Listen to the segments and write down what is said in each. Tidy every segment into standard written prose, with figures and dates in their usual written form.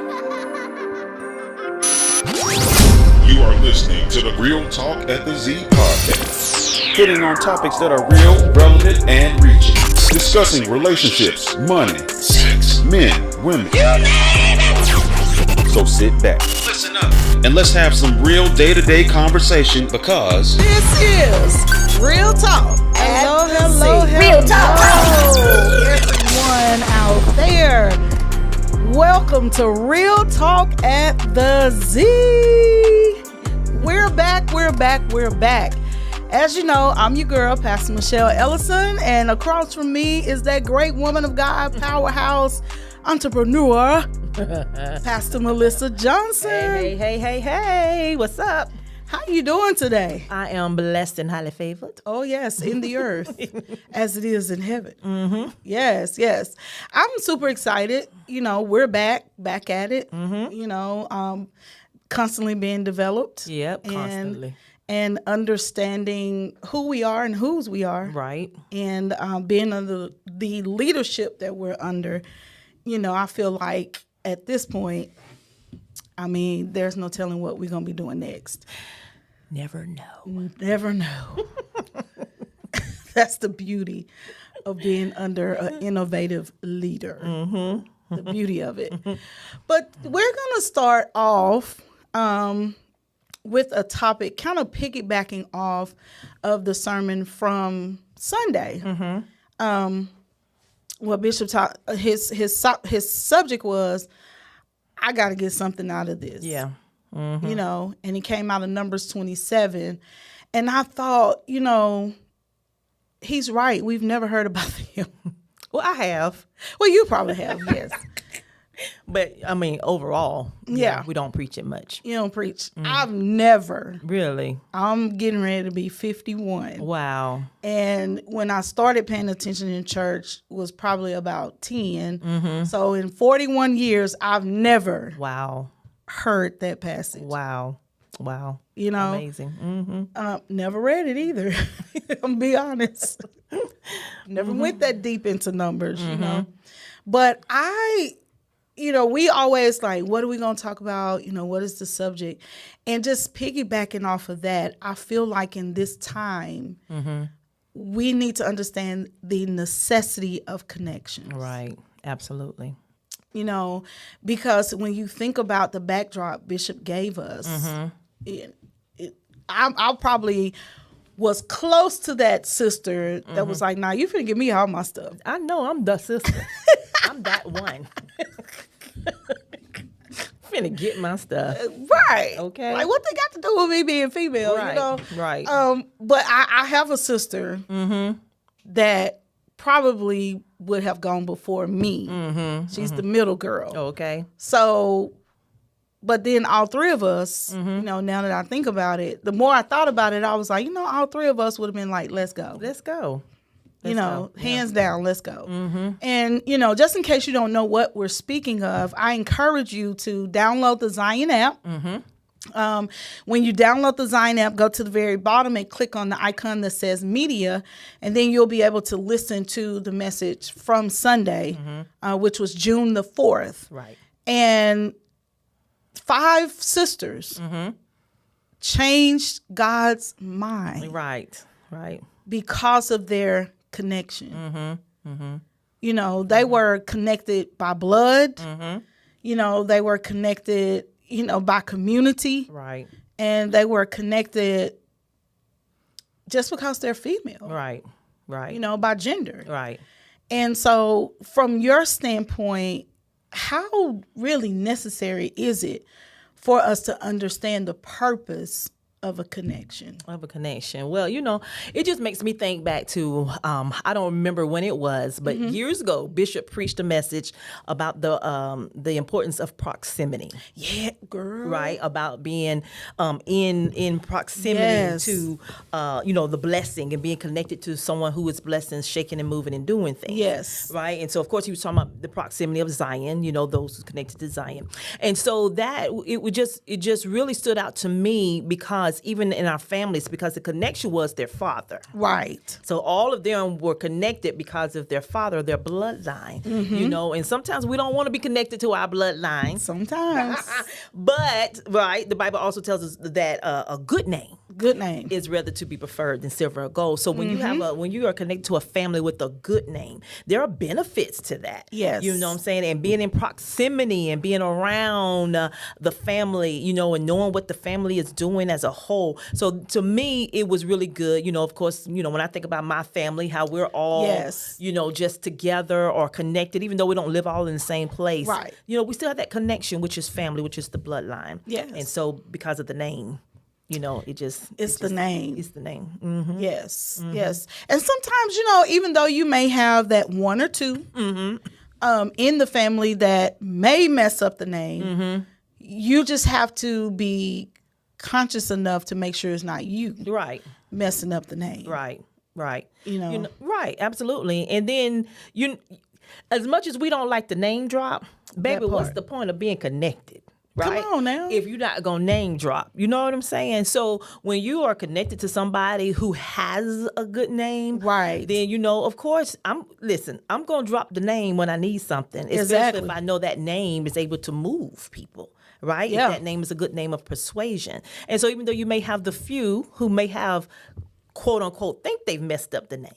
You are listening to the Real Talk at the Z podcast, hitting on topics that are real, relevant, and reaching. Discussing relationships, money, sex, men, women. So sit back, listen up, and let's have some real day-to-day conversation because this is Real Talk. Hello. Real Talk. Everyone out there, welcome to Real Talk at the Z. We're back. As you know, I'm your girl, Pastor Michelle Ellison, and across from me is that great woman of God, powerhouse, entrepreneur, Pastor Melissa Johnson. Hey, what's up? How you doing today? I am blessed and highly favored. Oh, yes, in the earth as it is in heaven. Mm-hmm. Yes. I'm super excited. You know, we're back at it, constantly being developed. Yep, constantly. And understanding who we are and whose we are. Right. And being under the leadership that we're under, you know, I feel like at this point, I mean, there's no telling what we're going to be doing next. Never know. That's the beauty of being under an innovative leader. Mm-hmm. The beauty of it. Mm-hmm. But we're going to start off with a topic kind of piggybacking off of the sermon from Sunday. Mm-hmm. What Bishop taught, his subject was, I got to get something out of this. Yeah. Mm-hmm. You know, and he came out of Numbers 27. And I thought, you know, he's right. We've never heard about him. Well, I have. Well, you probably have, yes. But, I mean, overall, yeah, we don't preach it much. You don't preach. I've never. Really? I'm getting ready to be 51. Wow. And when I started paying attention in church was probably about 10. Mm-hmm. So in 41 years, I've never heard that passage. Wow. You know? Amazing. Mm-hmm. Never read it either. I'm gonna be honest. Never went that deep into Numbers, you know? But we always like, what are we going to talk about? You know, what is the subject? And just piggybacking off of that, I feel like in this time, we need to understand the necessity of connection. Right. Absolutely. You know, because when you think about the backdrop Bishop gave us, I probably was close to that sister that was like, nah, you finna give me all my stuff. I know, I'm the sister. I'm that one. Finna get my stuff. Right. Okay. Like, what they got to do with me being female, right. you know? Right. But I have a sister that probably would have gone before me. She's the middle girl. Okay. So, but then all three of us, you know, now that I think about it, the more I thought about it, I was like, you know, all three of us would have been like, let's go. Hands down, let's go. And, you know, just in case you don't know what we're speaking of, I encourage you to download the Zion app. When you download the Zion app, go to the very bottom and click on the icon that says media, and then you'll be able to listen to the message from Sunday, which was June the 4th. Right. And 5 sisters changed God's mind. Right. Because of their connection. You know, they were connected by blood. You know, they were connected, you know, by community. Right. And they were connected just because they're female. Right. You know, by gender. Right. And so from your standpoint, how really necessary is it for us to understand the purpose of a connection? Well, you know, it just makes me think back to, I don't remember when it was, but years ago, Bishop preached a message about the importance of proximity. Yeah, girl. Right, about being in proximity to, the blessing and being connected to someone who is blessed and shaking and moving and doing things. Yes. Right, and so of course he was talking about the proximity of Zion, you know, those who connected to Zion. And so that, it just really stood out to me because because even in our families, because the connection was their father. Right. So all of them were connected because of their father, their bloodline, you know, and sometimes we don't want to be connected to our bloodline. Sometimes. But, right, the Bible also tells us that a good name Good name. is rather to be preferred than silver or gold. So when when you are connected to a family with a good name, there are benefits to that. Yes. You know what I'm saying? And being in proximity and being around the family, you know, and knowing what the family is doing as a whole. So to me, it was really good. You know, of course, you know, when I think about my family, how we're all, Yes. you know, just together or connected, even though we don't live all in the same place. Right. You know, we still have that connection, which is family, which is the bloodline. Yes. And so because of the name, you know, It's the name. It's the name. Mm-hmm. Yes, yes. And sometimes, you know, even though you may have that one or two in the family that may mess up the name, you just have to be conscious enough to make sure it's not you Right. messing up the name. Right. Right. You know? right. Absolutely. And then as much as we don't like the name drop, baby, what's part. the point of being connected? Right? Come on now. If you're not going to name drop, you know what I'm saying? So when you are connected to somebody who has a good name, Right. then, you know, of course, I'm going to drop the name when I need something, especially Exactly. if I know that name is able to move people. Right? Yeah. If that name is a good name of persuasion. And so even though you may have the few who may have, quote unquote, think they've messed up the name,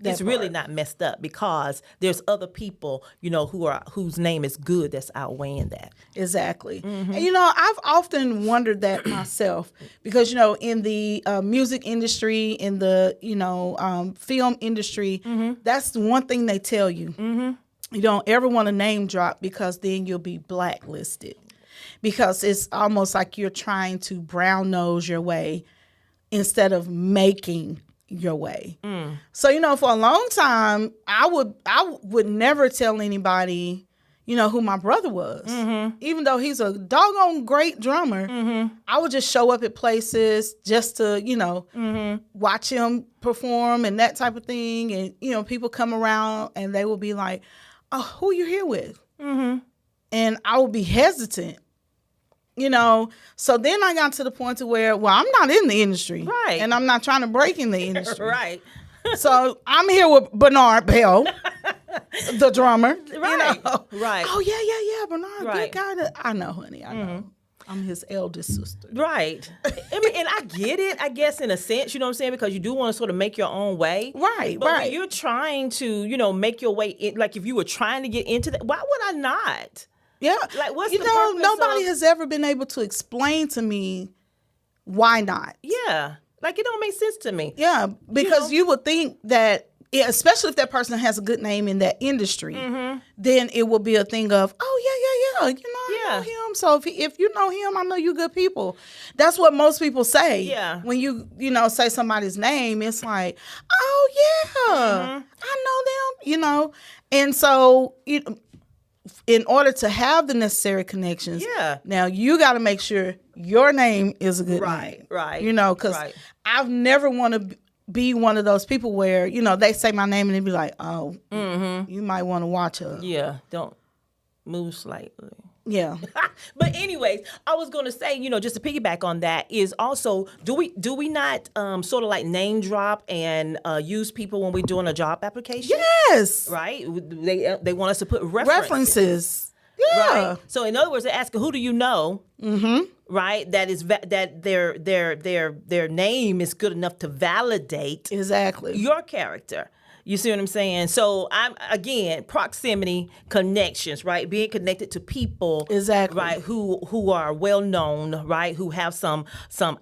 it's really not messed up because there's other people, you know, whose name is good that's outweighing that. Exactly. And, you know, I've often wondered that myself because, you know, in the music industry, in the, you know, film industry, that's the one thing they tell you. You don't ever want to name drop because then you'll be blacklisted. Because it's almost like you're trying to brown nose your way instead of making your way. So, you know, for a long time, I would never tell anybody, you know, who my brother was. Even though he's a doggone great drummer, I would just show up at places just to, you know, watch him perform and that type of thing. And, you know, people come around and they will be like, oh, who you here with? And I would be hesitant. You know, so then I got to the point to where, well, I'm not in the industry. Right. And I'm not trying to break in the industry. Right. So I'm here with Bernard Bell, the drummer. Right. You know? Right. Oh, yeah. Bernard, Right. good guy. I know, honey. I know. I'm his eldest sister. Right. I mean, and I get it, I guess, in a sense, you know what I'm saying? Because you do want to sort of make your own way. Right, but right. when you're trying to, you know, make your way in, like if you were trying to get into that, why would I not? Yeah. Like, what's you the know, purpose nobody of- has ever been able to explain to me why not. Yeah. Like, it don't make sense to me. Yeah, because know? you would think that, yeah, especially if that person has a good name in that industry, then it will be a thing of, oh, yeah. You know, I know him. So if you know him, I know you good people. That's what most people say. Yeah. When you know, say somebody's name, it's like, oh, yeah, I know them, you know. And so in order to have the necessary connections, now you got to make sure your name is a good name. Right. You know, because I've never want to be one of those people where, you know, they say my name and they be like, oh, you might want to watch her. Yeah. Don't move slightly. Yeah. But anyways, I was going to say, you know, just to piggyback on that is also, do we not sort of like name drop and use people when we're doing a job application? Yes. Right? They want us to put references. Yeah. Right? So in other words, they're asking, who do you know? Right? That is that their name is good enough to validate Exactly. your character. You see what I'm saying? So I'm again proximity, connections, right? Being connected to people, Exactly. right? Who are well known, right? Who have some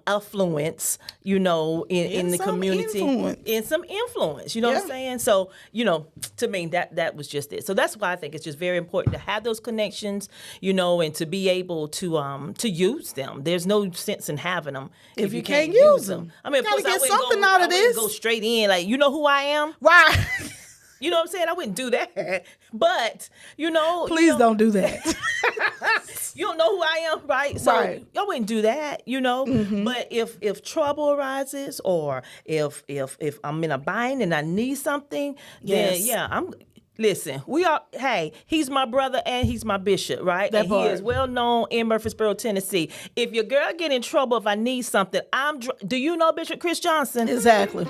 affluence, you know, in the some community, influence. in some influence. You know what I'm saying? So you know, to me that was just it. So that's why I think it's just very important to have those connections, you know, and to be able to use them. There's no sense in having them if you can't use them. I mean, of gotta course, get something out of this. Go straight in, like, you know who I am. Right. You know what I'm saying? I wouldn't do that. But, you know. Please don't do that. You don't know who I am, right? So Right. y'all wouldn't do that, you know. But if trouble arises or if I'm in a bind and I need something, then Yes. yeah, Listen, he's my brother and he's my bishop, right? That and part. he is well known in Murfreesboro, Tennessee. If your girl get in trouble, if I need something, do you know Bishop Chris Johnson? Exactly.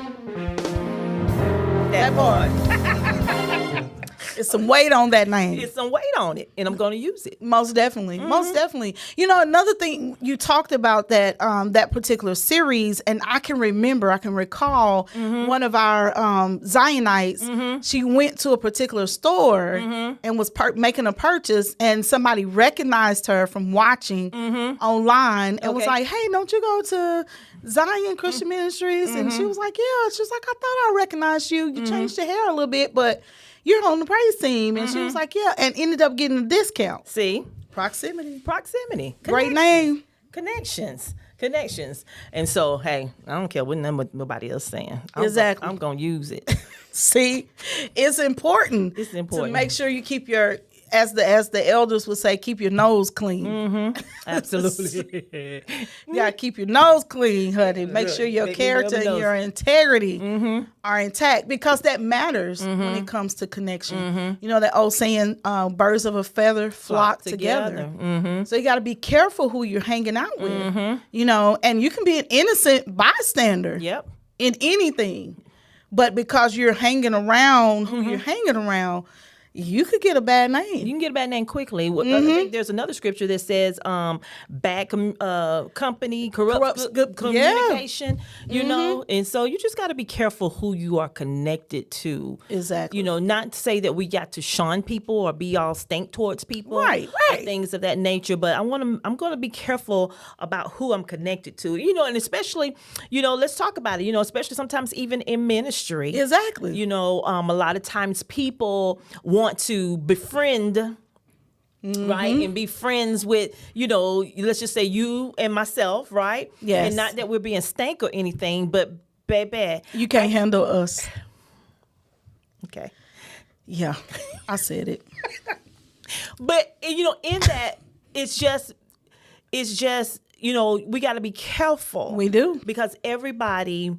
That part. It's some weight on that name. It's some weight on it, and I'm going to use it. Most definitely. Most definitely. You know, another thing you talked about that particular series, and I can recall one of our Zionites, she went to a particular store and was making a purchase, and somebody recognized her from watching online and was like, hey, don't you go to Zion Christian Ministries? And she was like, yeah. She was like, I thought I recognized you. You changed your hair a little bit, but you're on the praise team. And she was like, yeah, and ended up getting a discount. See? Proximity. Connection. Great name. Connections. And so, hey, I don't care what nobody else saying. Exactly. I'm going to use it. See, it's important. To make sure you keep your, as the elders would say, keep your nose clean. Absolutely. You gotta keep your nose clean, honey. Make sure your character and your integrity are intact, because that matters when it comes to connection. You know that old saying, birds of a feather flock together. So you gotta be careful who you're hanging out with. You know, and you can be an innocent bystander in anything. But because you're hanging around who you're hanging around, you could get a bad name. You can get a bad name quickly. I think there's another scripture that says bad company corrupts good communication, you know? And so you just got to be careful who you are connected to. Exactly. You know, not to say that we got to shun people or be all stank towards people. Right. Or things of that nature. But I'm going to be careful about who I'm connected to. You know, and especially, you know, let's talk about it, you know, especially sometimes even in ministry. Exactly. You know, a lot of times people want to befriend, right, and be friends with, you know, let's just say you and myself, right? Yes. And not that we're being stank or anything, but baby, you can't handle us. Okay. Yeah, I said it. But you know, in that, it's just, you know, we got to be careful. We do, because everybody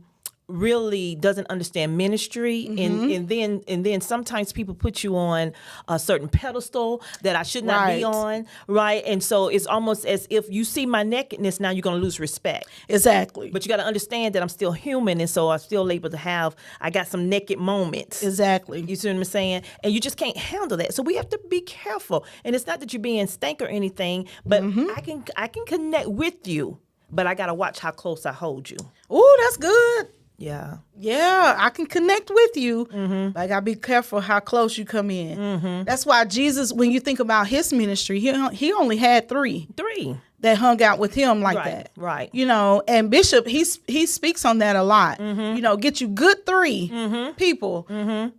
really doesn't understand ministry, and then sometimes people put you on a certain pedestal that I should not be on, right? And so it's almost as if you see my nakedness, now you're going to lose respect. Exactly. But you got to understand that I'm still human, and so I'm still able to I got some naked moments. Exactly. You see what I'm saying? And you just can't handle that. So we have to be careful. And it's not that you're being stank or anything, but I can connect with you, but I got to watch how close I hold you. Ooh, that's good. Yeah, I can connect with you, but I gotta be careful how close you come in. That's why Jesus, when you think about his ministry, he only had three that hung out with him like that. Right. You know, and Bishop, he speaks on that a lot. You know, get you good three people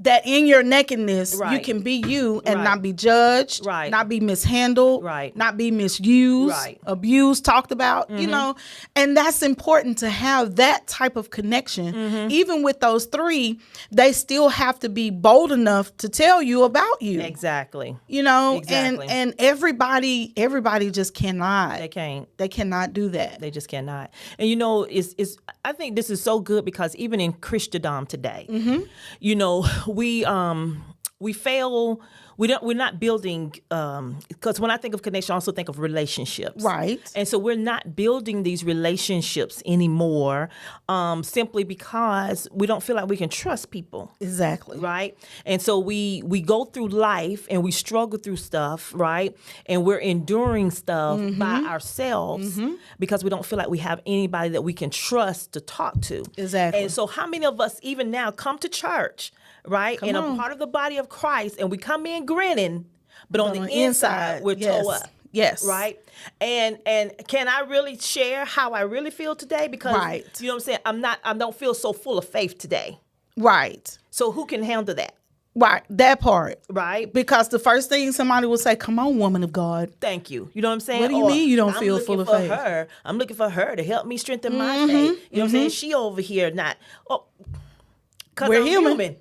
that in your nakedness, you can be you and not be judged, not be mishandled, not be misused, abused, talked about, you know. And that's important to have that type of connection. Even with those three, they still have to be bold enough to tell you about you. Exactly. You know, and everybody just cannot. They cannot do that. They just cannot. And you know, I think this is so good, because even in Christendom today, you know, we fail. We're not building, because when I think of connection, I also think of relationships. Right. And so we're not building these relationships anymore, simply because we don't feel like we can trust people. Exactly. Right. And so we go through life and we struggle through stuff, right? And we're enduring stuff by ourselves because we don't feel like we have anybody that we can trust to talk to. Exactly. And so how many of us even now come to church, right, and a part of the body of Christ, and we come in grinning, but on the inside we're toe up. Yes. Right. And can I really share how I really feel today? Because you know what I'm saying? I don't feel so full of faith today. Right. So who can handle that? Right. That part. Right. Because the first thing somebody will say, come on, woman of God. Thank you. You know what I'm saying? What do you mean you don't feel full of faith? I'm looking for her to help me strengthen my faith. You know what I'm saying? She over here not. Because I'm human.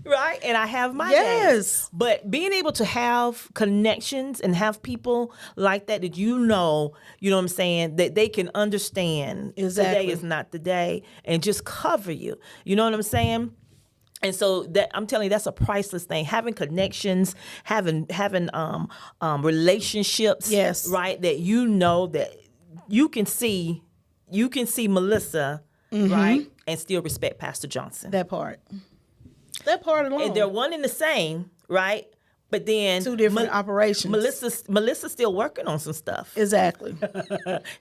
Right? And I have my days. But being able to have connections and have people like that you know what I'm saying, that they can understand today is not the day, and just cover you. You know what I'm saying? And so that I'm telling you, that's a priceless thing. Having connections, having relationships, Yes. right? That you know that you can see Melissa, right, and still respect Pastor Johnson. That part alone. And they're one and the same, right? But then two different operations. Melissa's still working on some stuff. Exactly.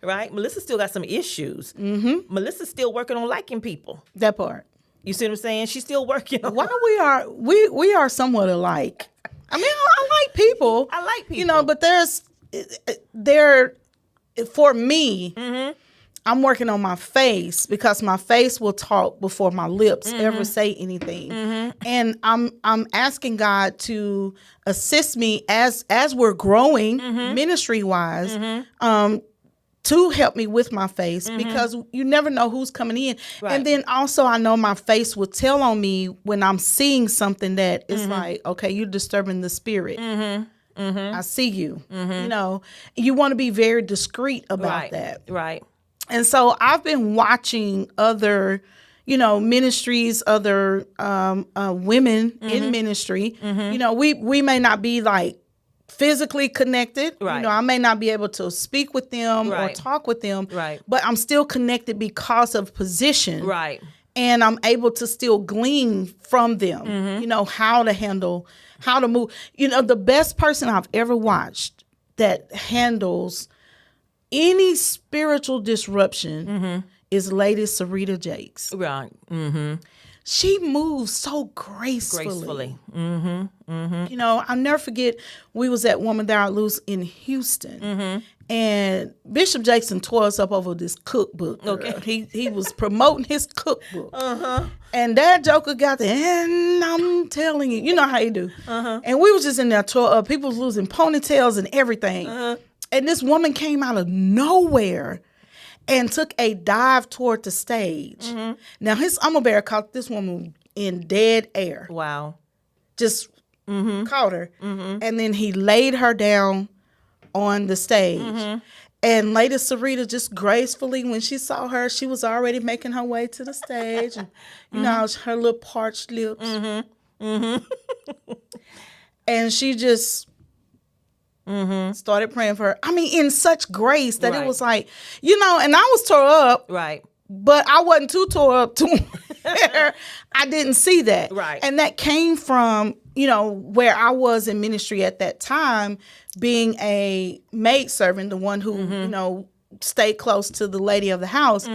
Right? Melissa still got some issues. Mm-hmm. Melissa's still working on liking people. That part. You see what I'm saying? She's still working on. While we are somewhat alike. I mean, I like people. I like people. You know, but there for me, I'm working on my face because my face will talk before my lips ever say anything. And I'm asking God to assist me as we're growing ministry wise, to help me with my face because you never know who's coming in. Right. And then also I know my face will tell on me when I'm seeing something that is like, okay, you're disturbing the spirit. I see you. You know, you want to be very discreet about that. Right. And so I've been watching other, you know, ministries, other women in ministry. You know, we may not be like physically connected. Right. You know, I may not be able to speak with them or talk with them. Right. But I'm still connected because of position. Right. And I'm able to still glean from them, you know, how to handle, how to move. You know, the best person I've ever watched that handles any spiritual disruption is Lady Sarita Jakes. Right. She moves so gracefully. You know, I'll never forget, we was at Woman Thou Art Loose in Houston. And Bishop Jackson tore us up over this cookbook. Girl. Okay. He was promoting his cookbook. And that joker got there, and I'm telling you, you know how you do. And we was just in there, people was losing ponytails and everything. And this woman came out of nowhere and took a dive toward the stage. Now, his armor bearer caught this woman in dead air. Wow. Just caught her. And then he laid her down on the stage. And Lady Sarita just gracefully, when she saw her, she was already making her way to the stage. And, you know, her little parched lips. And she just started praying for her. I mean, in such grace that it was like, you know, and I was tore up. Right. But I wasn't too tore up to where I didn't see that. Right. And that came from, you know, where I was in ministry at that time, being a maidservant, the one who, you know, stayed close to the lady of the house.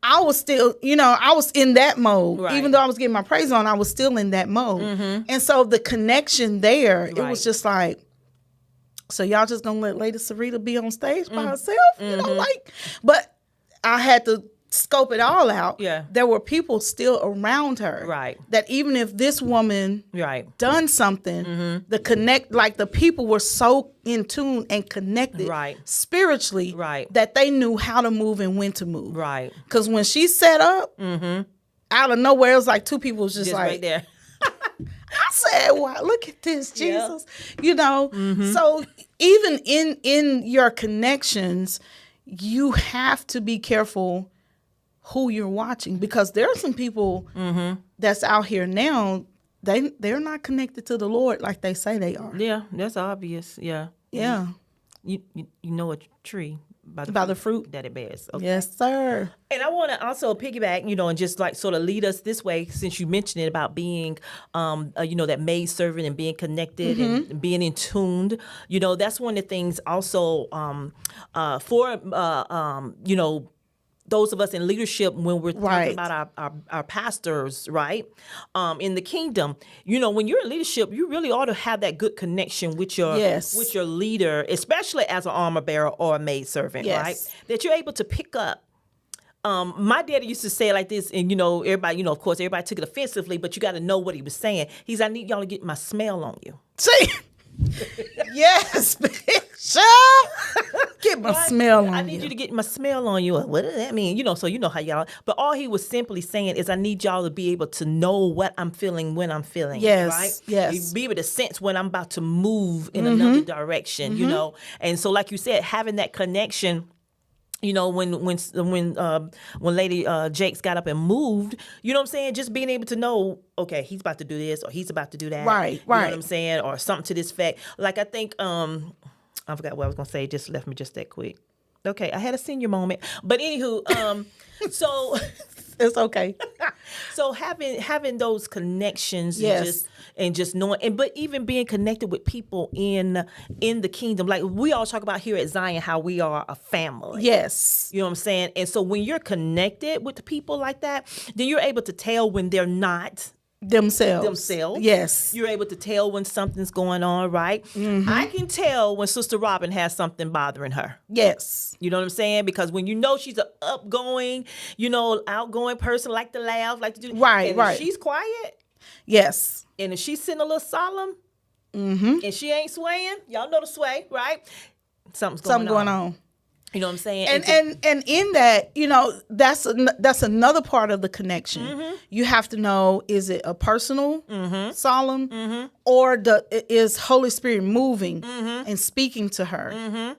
I was still, you know, I was in that mode. Right. Even though I was getting my praise on, I was still in that mode. And so the connection there, it was just like, so y'all just gonna let Lady Sarita be on stage by herself? You know, like, but I had to scope it all out. Yeah. There were people still around her. Right. That even if this woman done something, the people were so in tune and connected spiritually that they knew how to move and when to move. Right. Because when she set up, out of nowhere, it was like two people was just like right there. I said, wow, look at this, Jesus. You know, so even in your connections, you have to be careful who you're watching, because there are some people that's out here now, they're not connected to the Lord like they say they are. Yeah, that's obvious. Yeah. Yeah. You know a tree by the fruit that it bears. Okay? Yes, sir. And I want to also piggyback, you know, and just like sort of lead us this way, since you mentioned it about being, you know, that maid servant and being connected and being in tuned. You know, that's one of the things also for, you know, those of us in leadership, when we're talking about our pastors, right, in the kingdom, you know, when you're in leadership, you really ought to have that good connection with your leader, especially as an armor bearer or a maidservant, right? That you're able to pick up. My daddy used to say it like this, and, you know, everybody, you know, of course, everybody took it offensively, but you got to know what he was saying. He's, I need y'all to get my smell on you. See? Yes, Bishop. Get my smell on you. I need you to get my smell on you. What does that mean? You know, so you know how y'all. But all he was simply saying is, I need y'all to be able to know what I'm feeling when I'm feeling. Yes, right? yes. Be able to sense when I'm about to move in another direction. You know, and so like you said, having that connection You know, when Lady Jakes got up and moved, you know what I'm saying? Just being able to know, okay, he's about to do this or he's about to do that. Right. You know what I'm saying? Or something to this effect. Like, I think, I forgot what I was going to say. It just left me just that quick. Okay, I had a senior moment. But anywho, so... It's okay. So having those connections, Yes. and just knowing, but even being connected with people in the kingdom, like we all talk about here at Zion, how we are a family. Yes. You know what I'm saying? And so when you're connected with the people like that, then you're able to tell when they're not Themselves. Yes. You're able to tell when something's going on, right? I can tell when Sister Robin has something bothering her. Yes. You know what I'm saying? Because when you know she's an upgoing, outgoing person, like to laugh, like to do. Right, and right. If she's quiet, Yes. and if she's sitting a little solemn, and she ain't swaying, y'all know the sway, right? Something's going on. You know what I'm saying? And in that, that's another part of the connection. You have to know, is it a personal, solemn, or is Holy Spirit moving and speaking to her?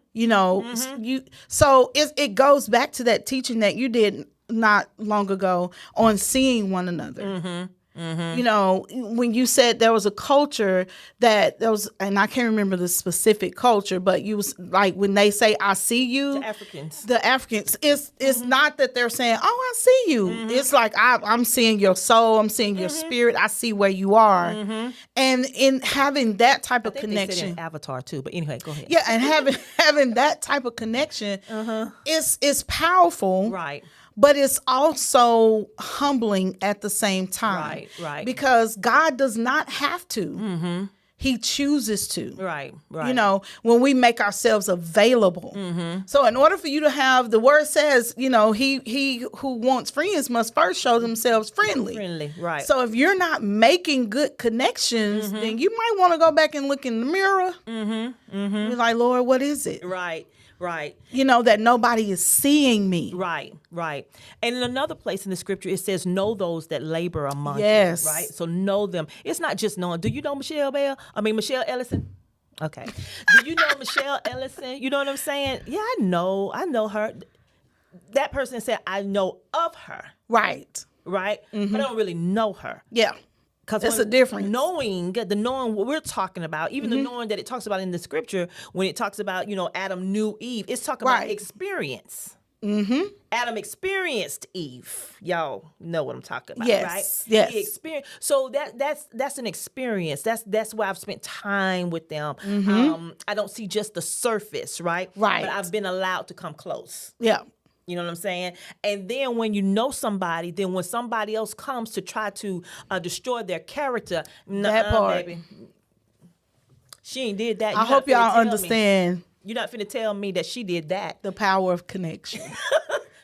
So it goes back to that teaching that you did not long ago on seeing one another. When you said there was a culture and I can't remember the specific culture, but you was like, when they say, I see you, the Africans, it's not that they're saying, oh, I see you. It's like, I'm seeing your soul. I'm seeing your spirit. I see where you are. And in having that type of connection, they said in Avatar too, but anyway, go ahead. Yeah. And having that type of connection is powerful. Right. But it's also humbling at the same time. Right. Because God does not have to. He chooses to. Right. When we make ourselves available. So in order for you to have, the word says, he who wants friends must first show themselves friendly. Right. So if you're not making good connections, then you might want to go back and look in the mirror. You're like, Lord, what is it? Right. That nobody is seeing me. Right. And in another place in the scripture, it says, know those that labor among you. Yes. Right? So know them. It's not just knowing. Do you know Michelle Ellison? Okay. Do you know Michelle Ellison? You know what I'm saying? Yeah, I know her. That person said, I know of her. Right. But I don't really know her. Yeah. Because it's a difference. Knowing what we're talking about, even the knowing that it talks about in the scripture, when it talks about, Adam knew Eve, it's talking about experience. Adam experienced Eve. Y'all know what I'm talking about, right? Yes. He experienced. So that's an experience. That's why I've spent time with them. I don't see just the surface, right? Right. But I've been allowed to come close. Yeah. You know what I'm saying? And then when you know somebody, then when somebody else comes to try to destroy their character, that part, baby, she ain't did that. I hope y'all understand. You're not finna tell me that she did that. The power of connection.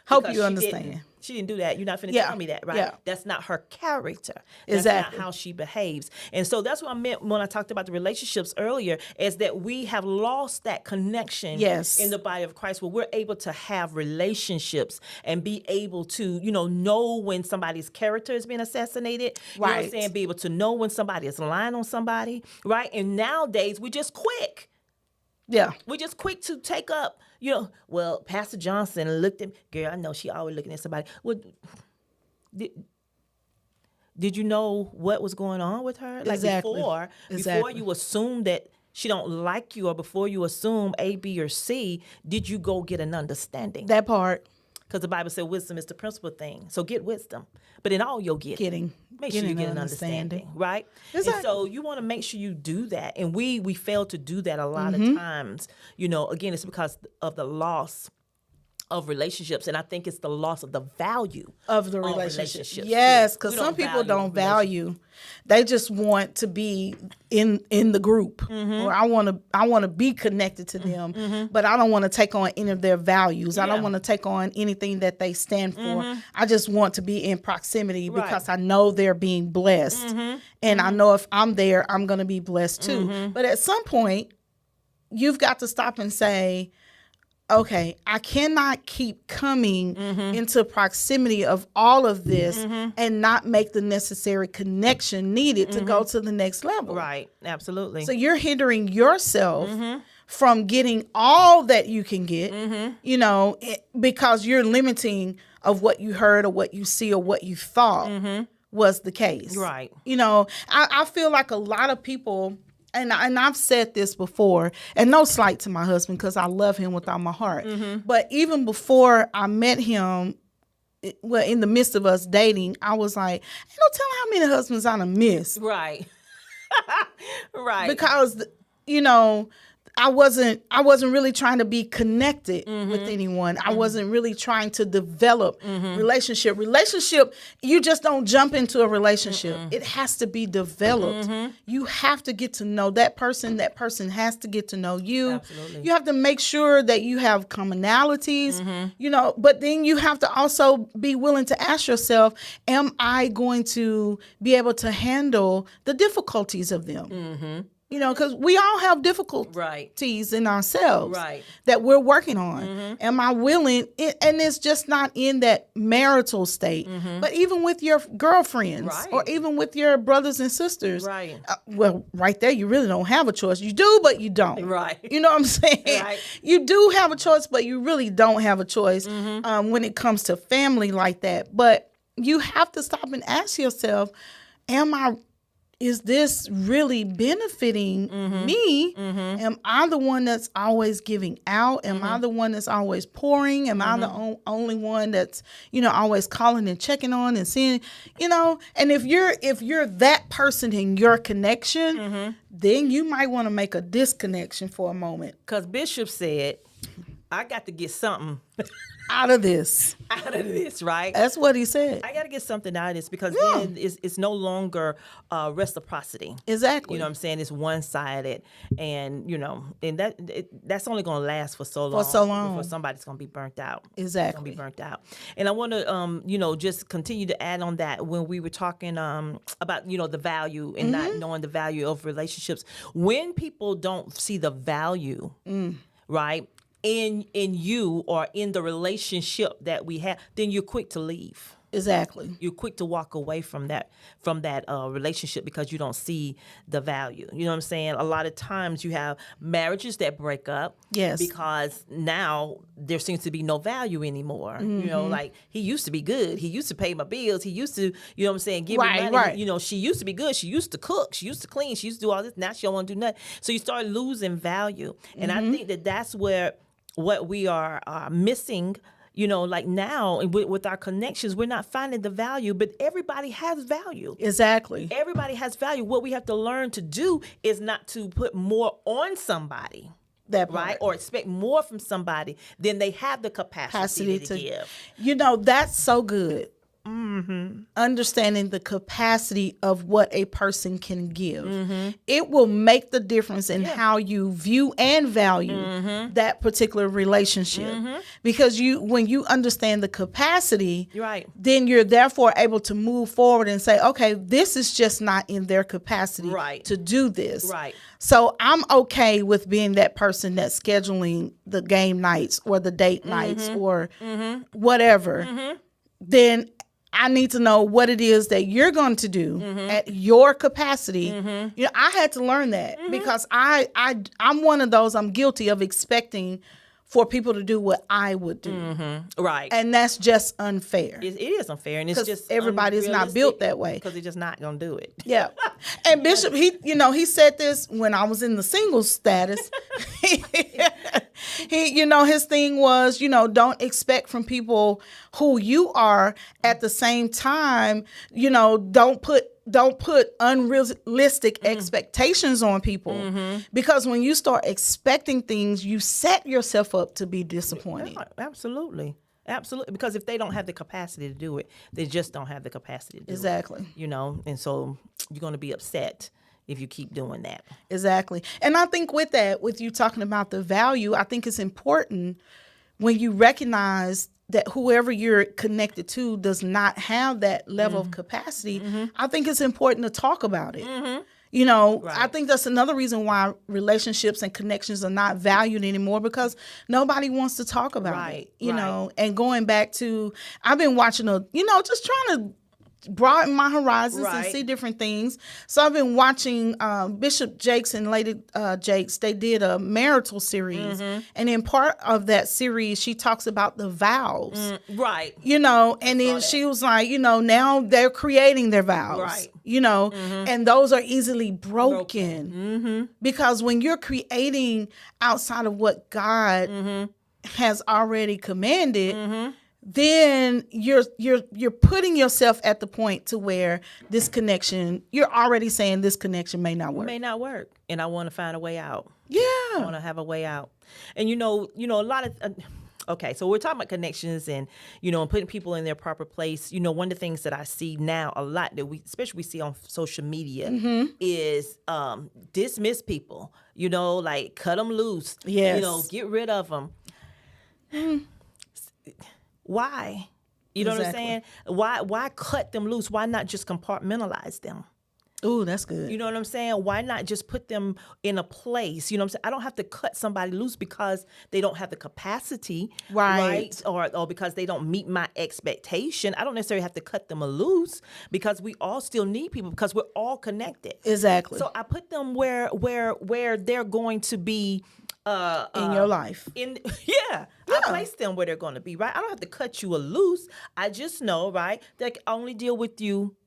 Hope you understand. She didn't do that. You're not finna tell me that, right? Yeah. That's not her character. That's exactly. not how she behaves. And so that's what I meant when I talked about the relationships earlier, is that we have lost that connection in the body of Christ, where we're able to have relationships and be able to, know when somebody's character is being assassinated. You know what I'm saying? Be able to know when somebody is lying on somebody, right? And nowadays, we just quick. Yeah. We're just quick to take up, well, Pastor Johnson looked at, girl, I know she always looking at somebody. Well, did you know what was going on with her? Like before you assume that she don't like you, or before you assume A, B, or C, did you go get an understanding? That part. Because the Bible said wisdom is the principal thing. So get wisdom. But in all you'll make sure you get an understanding, right? Exactly. And so you want to make sure you do that. And we fail to do that a lot of times. Again, it's because of the loss of relationships. And I think it's the loss of the value of the relationships. Yes, because some people don't value. They just want to be in the group, or I want to be connected to them, but I don't want to take on any of their values. I don't want to take on anything that they stand for. I just want to be in proximity because I know they're being blessed, and I know if I'm there, I'm going to be blessed too. But at some point, you've got to stop and say, okay, I cannot keep coming into proximity of all of this and not make the necessary connection needed to go to the next level. Right, absolutely. So you're hindering yourself from getting all that you can get, because you're limiting of what you heard or what you see or what you thought was the case. Right. I feel like a lot of people, and I've said this before, and no slight to my husband because I love him with all my heart. But even before I met him, well, in the midst of us dating, I was like, "Ain't no telling how many husbands I done missed." Right. Right. Because I wasn't really trying to be connected with anyone. I wasn't really trying to develop relationship. You just don't jump into a relationship. It has to be developed. You have to get to know that person. That person has to get to know you. Absolutely. You have to make sure that you have commonalities, but then you have to also be willing to ask yourself, am I going to be able to handle the difficulties of them? Because we all have difficulties in ourselves that we're working on. Am I willing? And it's just not in that marital state, but even with your girlfriends or even with your brothers and sisters. Right. Well, right there, you really don't have a choice. You do, but you don't. Right. You know what I'm saying? Right. You do have a choice, but you really don't have a choice when it comes to family like that. But you have to stop and ask yourself, is this really benefiting me? Am I the one that's always giving out? Am I the one that's always pouring? Am I the only one that's, always calling and checking on and seeing, And if you're that person in your connection, then you might want to make a disconnection for a moment. Because Bishop said, I got to get something out of this, right? That's what he said. I got to get something out of this because then it's no longer reciprocity. Exactly. You know what I'm saying? It's one-sided, and and that's only going to last for so long. Before somebody's going to be burnt out. Exactly. Going to be burnt out. And I want to, just continue to add on that when we were talking about, the value and not knowing the value of relationships. When people don't see the value, right? in you or in the relationship that we have, then you're quick to leave. Exactly. You're quick to walk away from that relationship because you don't see the value. You know what I'm saying? A lot of times you have marriages that break up. Yes. Because now there seems to be no value anymore. Like he used to be good. He used to pay my bills. He used to, you know what I'm saying, give me money. Right. She used to be good. She used to cook. She used to clean. She used to do all this. Now she don't want to do nothing. So you start losing value. And I think that's where what we are missing. Like now with our connections, we're not finding the value, but everybody has value. Exactly. Everybody has value. What we have to learn to do is not to put more on somebody. That part. Right? Or expect more from somebody than they have the capacity to give. That's so good. Understanding the capacity of what a person can give. It will make the difference in how you view and value that particular relationship. Because when you understand the capacity, then you're therefore able to move forward and say, okay, this is just not in their capacity to do this. Right. So I'm okay with being that person that's scheduling the game nights or the date nights or whatever. Then I need to know what it is that you're going to do at your capacity. I had to learn that because I'm one of those, I'm guilty of expecting for people to do what I would do. Right. And that's just unfair. It is unfair. And it's just everybody's not built that way. Because they're just not going to do it. Yeah. And Bishop, he said this when I was in the single status. His thing was, don't expect from people who you are at the same time, don't put unrealistic expectations on people because when you start expecting things, you set yourself up to be disappointed. Yeah, absolutely. Because if they don't have the capacity to do it, they just don't have the capacity to do it. Exactly. And so you're going to be upset if you keep doing that. Exactly. And I think with you talking about the value, I think it's important when you recognize that whoever you're connected to does not have that level of capacity. I think it's important to talk about it. I think that's another reason why relationships and connections are not valued anymore because nobody wants to talk about it. And going back to, I've been watching just trying to broaden my horizons and Right. see different things. So I've been watching Bishop Jakes and Lady Jakes. They did a marital series, and in part of that series, she talks about the vows. Right. You know, and then that. she was like, you know, now they're creating their vows. Right. You know, and those are easily broken. Because when you're creating outside of what God has already commanded, then you're putting yourself at the point to where this connection, you're already saying this connection may not work. May not work, and I want to find a way out. Yeah. I want to have a way out. And you know, a lot of okay, so we're talking about connections and and putting people in their proper place. You know, one of the things that I see now a lot that we see on social media is dismiss people. You know, like cut them loose. Yes. You know, get rid of them. Why? You know Exactly. what I'm saying? Why cut them loose? Why not just compartmentalize them? Ooh, that's good. You know what I'm saying? Why not just put them in a place? You know what I'm saying? I don't have to cut somebody loose because they don't have the capacity, Right. Or because they don't meet my expectation. I don't necessarily have to cut them loose because we all still need people because we're all connected. Exactly. So I put them where they're going to be in your life. I place them where they're going to be, right? I don't have to cut you loose. I just know, right, that I can only deal with you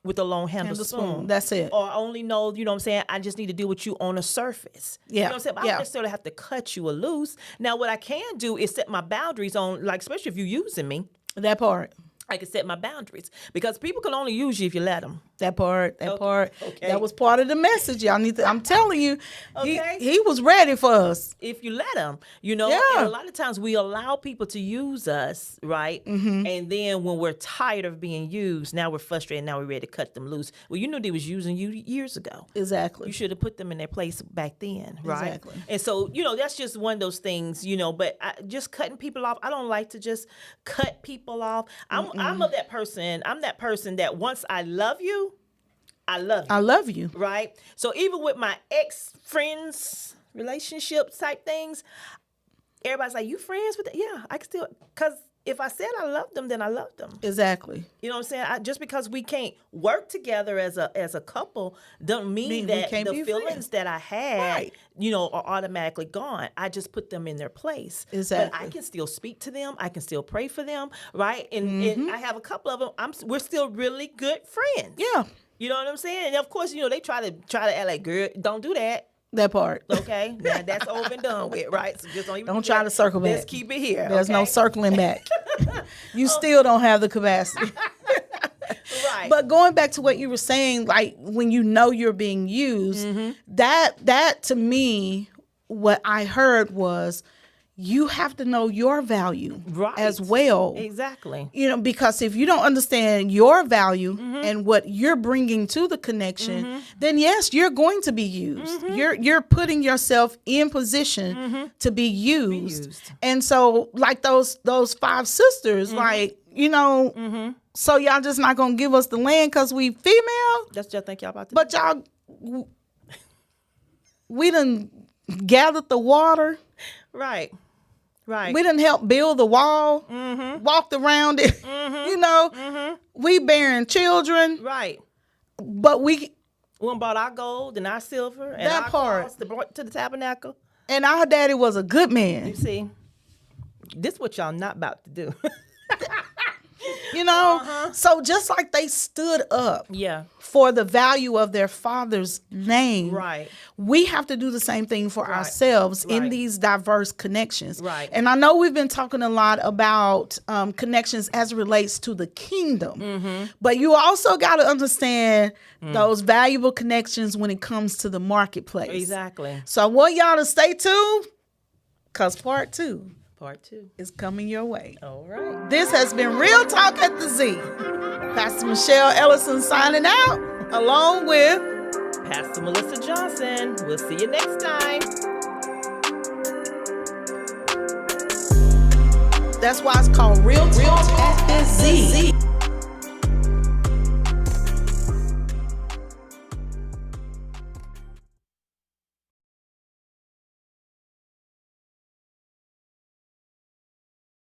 with a long handle spoon. That's it. Or I only know, you know what I'm saying, I just need to deal with you on a surface. Yeah. You know what I'm saying? But I Yeah. don't necessarily have to cut you loose. Now, what I can do is set my boundaries on, like, especially if you're using me, That part. I can set my boundaries because people can only use you if you let them. That part. Okay. That was part of the message. Y'all need to, I'm telling you, Okay. he was ready for us. If you let them, you know, Yeah. and a lot of times we allow people to use us, right? And then when we're tired of being used, now we're frustrated. Now we're ready to cut them loose. Well, you knew they was using you years ago. Exactly. You should have put them in their place back then, right? Exactly. And so, that's just one of those things, but just cutting people off. I don't like to just cut people off. I'm of that person. I'm that person that once I love you, I love you. I love you. Right? So even with my ex-friends, relationship type things, everybody's like, you friends with them? Yeah, I can still, because if I said I love them, then I love them. Exactly. You know what I'm saying? Just because we can't work together as a couple doesn't mean we that can't the be feelings friends. that I had, Right. are automatically gone. I just put them in their place. Exactly. But I can still speak to them. I can still pray for them, right? And I have a couple of them. We're still really good friends. Yeah. You know what I'm saying? And of course, they try to act like, girl, don't do that. That part. Okay, now that's over and done with, right? So just don't even Don't do try that. to circle back. Let's keep it here. There's no okay? circling back. You still don't have the capacity. Right. But going back to what you were saying, like when you know you're being used, that to me, what I heard was you have to know your value Right. as well. Exactly. Because if you don't understand your value and what you're bringing to the connection, then yes, you're going to be used. You're putting yourself in position to be used. And so like those 5 sisters, like, so y'all just not going to give us the land because we female, That's what I think y'all about to but y'all, we done gathered the water. Right. Right. We done helped build the wall, walked around it, we bearing children, Right. but We done brought our gold and our silver and That our part. cloths to the tabernacle. and our daddy was a good man, You see, this is what y'all not about to do. So just like they stood up Yeah. for the value of their father's name, Right. we have to do the same thing for ourselves in Right. these diverse connections. Right. And I know we've been talking a lot about connections as it relates to the kingdom, but you also got to understand those valuable connections when it comes to the marketplace. Exactly. So I want y'all to stay tuned because part 2 Part 2. is coming your way. All right. This has been Real Talk at the Z. Pastor Michelle Ellison signing out, along with Pastor Melissa Johnson. We'll see you next time. that's why it's called Real Talk at the Z.